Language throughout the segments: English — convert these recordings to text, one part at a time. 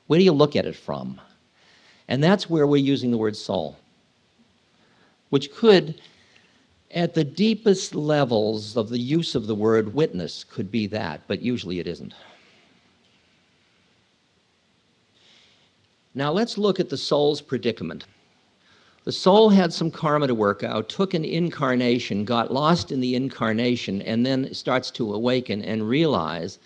Where do you look at it from? And that's where we're using the word soul, which could, at the deepest levels of the use of the word witness, could be that, but usually it isn't. Now let's look at the soul's predicament. The soul had some karma to work out, took an incarnation, got lost in the incarnation, and then starts to awaken and realize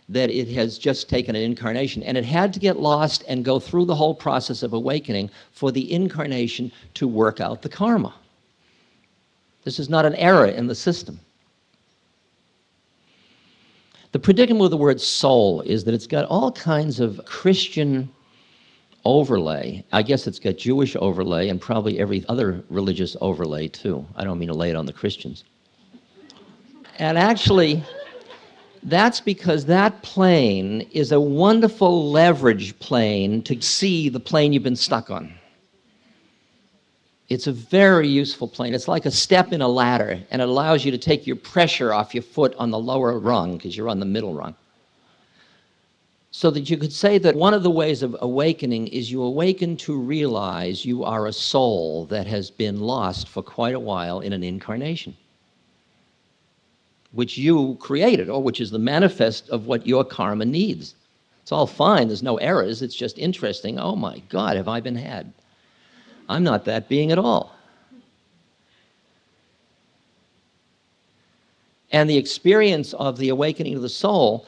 that it has just taken an incarnation. And it had to get lost and go through the whole process of awakening for the incarnation to work out the karma. This is not an error in the system. The predicament with the word soul is that it's got all kinds of Christian overlay. I guess it's got Jewish overlay and probably every other religious overlay too. I don't mean to lay it on the Christians. And actually, that's because that plane is a wonderful leverage plane to see the plane you've been stuck on. It's a very useful plane. It's like a step in a ladder, and it allows you to take your pressure off your foot on the lower rung because you're on the middle rung. So that you could say that one of the ways of awakening is you awaken to realize you are a soul that has been lost for quite a while in an incarnation, which you created, or which is the manifest of what your karma needs. It's all fine, there's no errors, it's just interesting. Oh my God, have I been had? I'm not that being at all. And the experience of the awakening of the soul,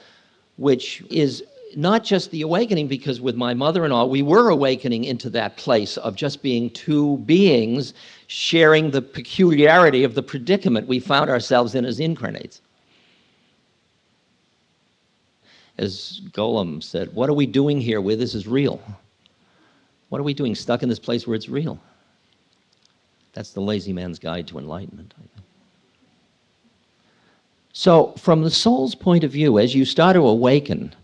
which is not just the awakening, because with my mother-in-law, we were awakening into that place of just being two beings sharing the peculiarity of the predicament we found ourselves in as incarnates. As Golem said, what are we doing here where this is real? What are we doing stuck in this place where it's real? That's the lazy man's guide to enlightenment, I think. So from the soul's point of view, as you start to awaken,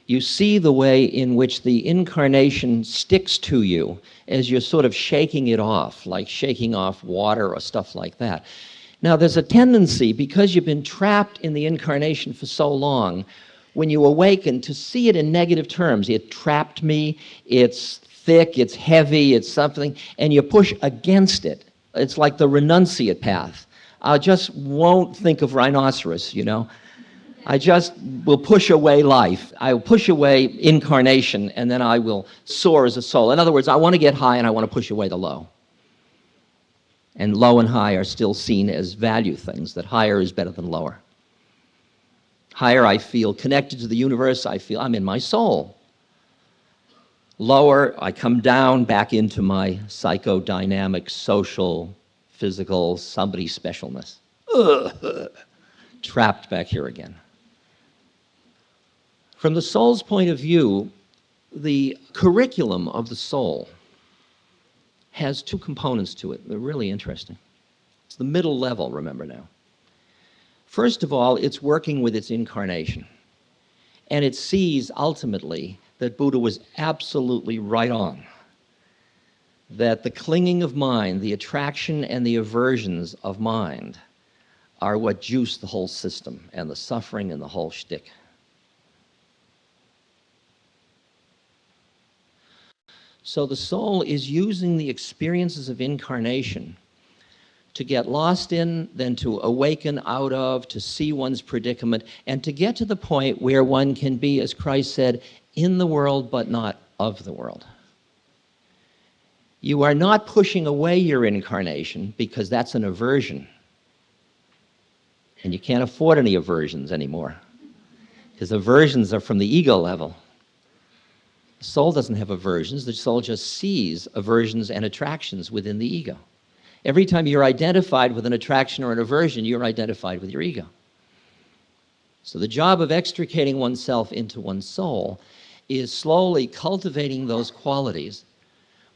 you see the way in which the incarnation sticks to you as you're sort of shaking it off, like shaking off water or stuff like that. Now, there's a tendency, because you've been trapped in the incarnation for so long, when you awaken, to see it in negative terms. It trapped me, it's thick, it's heavy, it's something, and you push against it. It's like the renunciate path. I just won't think of rhinoceros, you know. I just will push away life. I will push away incarnation, and then I will soar as a soul. In other words, I want to get high, and I want to push away the low. And low and high are still seen as value things, that higher is better than lower. Higher, I feel connected to the universe. I feel I'm in my soul. Lower, I come down back into my psychodynamic, social, physical, somebody specialness. Ugh. Trapped back here again. From the soul's point of view, the curriculum of the soul has two components to it. They're really interesting. It's the middle level, remember now. First of all, it's working with its incarnation. And it sees, ultimately, that Buddha was absolutely right on. That the clinging of mind, the attraction and the aversions of mind, are what juice the whole system, and the suffering and the whole shtick. So the soul is using the experiences of incarnation to get lost in, then to awaken out of, to see one's predicament, and to get to the point where one can be, as Christ said, in the world but not of the world. You are not pushing away your incarnation because that's an aversion. And you can't afford any aversions anymore, because aversions are from the ego level. The soul doesn't have aversions. The soul just sees aversions and attractions within the ego. Every time you're identified with an attraction or an aversion, you're identified with your ego. So the job of extricating oneself into one's soul is slowly cultivating those qualities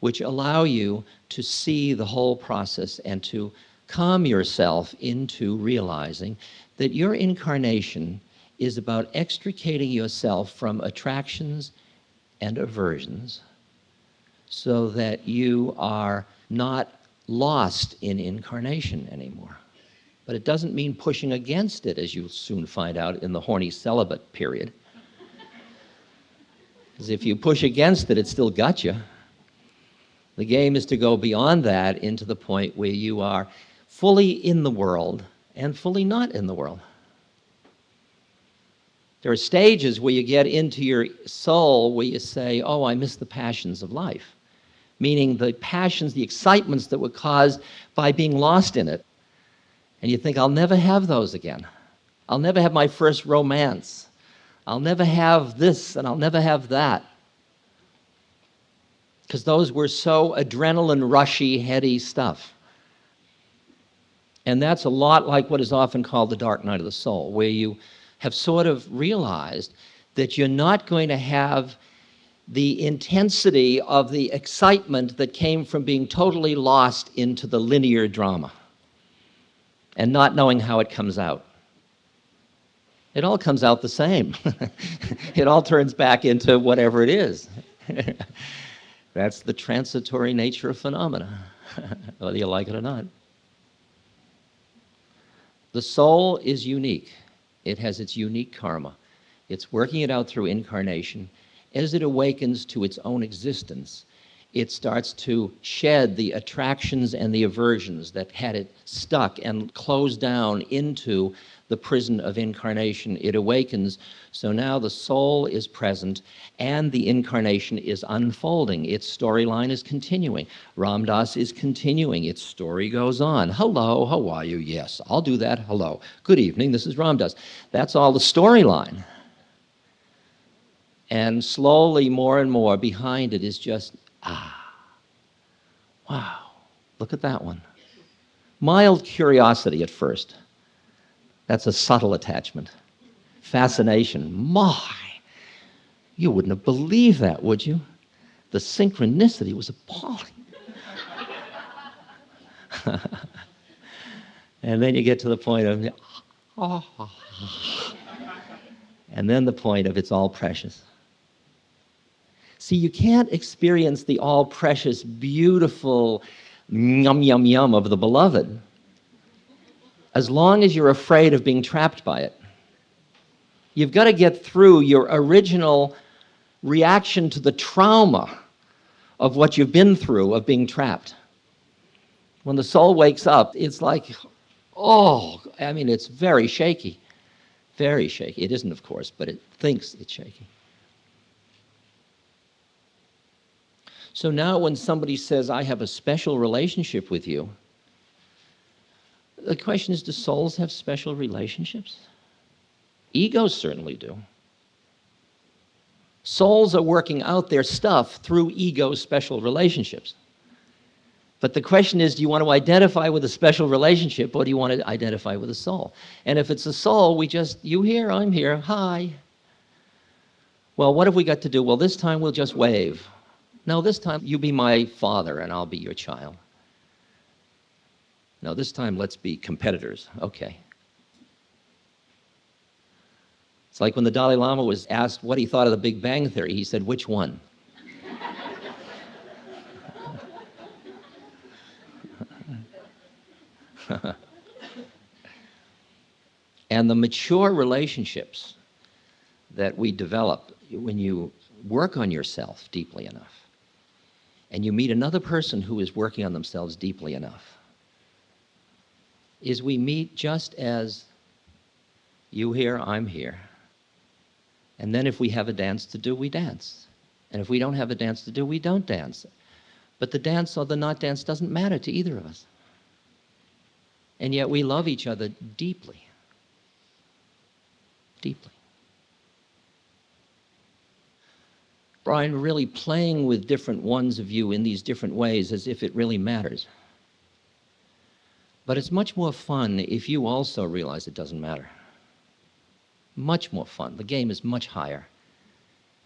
which allow you to see the whole process and to calm yourself into realizing that your incarnation is about extricating yourself from attractions and aversions so that you are not lost in incarnation anymore. But it doesn't mean pushing against it, as you'll soon find out in the horny celibate period. Because if you push against it, it still got you. The game is to go beyond that into the point where you are fully in the world and fully not in the world. There are stages where you get into your soul where you say, oh, I miss the passions of life, meaning the passions, the excitements that were caused by being lost in it. And you think, I'll never have those again. I'll never have my first romance. I'll never have this and I'll never have that. Because those were so adrenaline rushy, heady stuff. And that's a lot like what is often called the dark night of the soul, where you have sort of realized that you're not going to have the intensity of the excitement that came from being totally lost into the linear drama and not knowing how it comes out. It all comes out the same. It all turns back into whatever it is. That's the transitory nature of phenomena, whether you like it or not. The soul is unique. It has its unique karma. It's working it out through incarnation. As it awakens to its own existence, it starts to shed the attractions and the aversions that had it stuck and closed down into the prison of incarnation. It awakens, so now the soul is present and the incarnation is unfolding. Its storyline is continuing. Ram Dass is continuing. Its story goes on. Hello, how are you? Yes, I'll do that. Hello. Good evening, this is Ram Dass. That's all the storyline. And slowly, more and more, behind it is just, wow, look at that one. Mild curiosity at first. That's a subtle attachment. Fascination. My, you wouldn't have believed that, would you? The synchronicity was appalling. And then you get to the point of, and then the point of it's all precious. See, you can't experience the all precious, beautiful yum, yum, yum of the beloved as long as you're afraid of being trapped by it. You've got to get through your original reaction to the trauma of what you've been through, of being trapped. When the soul wakes up, it's like, it's very shaky. Very shaky. It isn't, of course, but it thinks it's shaky. So now when somebody says, I have a special relationship with you, the question is, do souls have special relationships? Egos certainly do. Souls are working out their stuff through ego special relationships. But the question is, do you want to identify with a special relationship or do you want to identify with a soul? And if it's a soul, we just, you here, I'm here, hi. Well, what have we got to do? Well, this time we'll just wave. No, this time you be my father and I'll be your child. No, this time let's be competitors. Okay. It's like when the Dalai Lama was asked what he thought of the Big Bang Theory. He said, which one? And the mature relationships that we develop when you work on yourself deeply enough and you meet another person who is working on themselves deeply enough is we meet just as you here, I'm here. And then if we have a dance to do, we dance. And if we don't have a dance to do, we don't dance. But the dance or the not dance doesn't matter to either of us. And yet we love each other deeply. Deeply. Brian, really playing with different ones of you in these different ways as if it really matters. But it's much more fun if you also realize it doesn't matter. Much more fun. The game is much higher.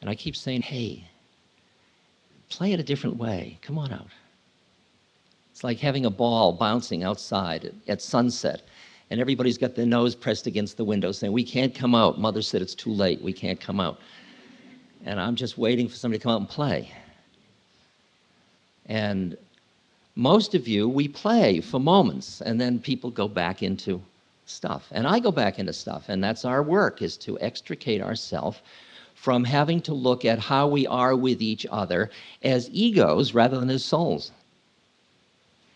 And I keep saying, hey, play it a different way. Come on out. It's like having a ball bouncing outside at sunset, and everybody's got their nose pressed against the window saying, we can't come out. Mother said it's too late. We can't come out. And I'm just waiting for somebody to come out and play. And most of you, we play for moments, and then people go back into stuff. And I go back into stuff, and that's our work, is to extricate ourselves from having to look at how we are with each other as egos rather than as souls.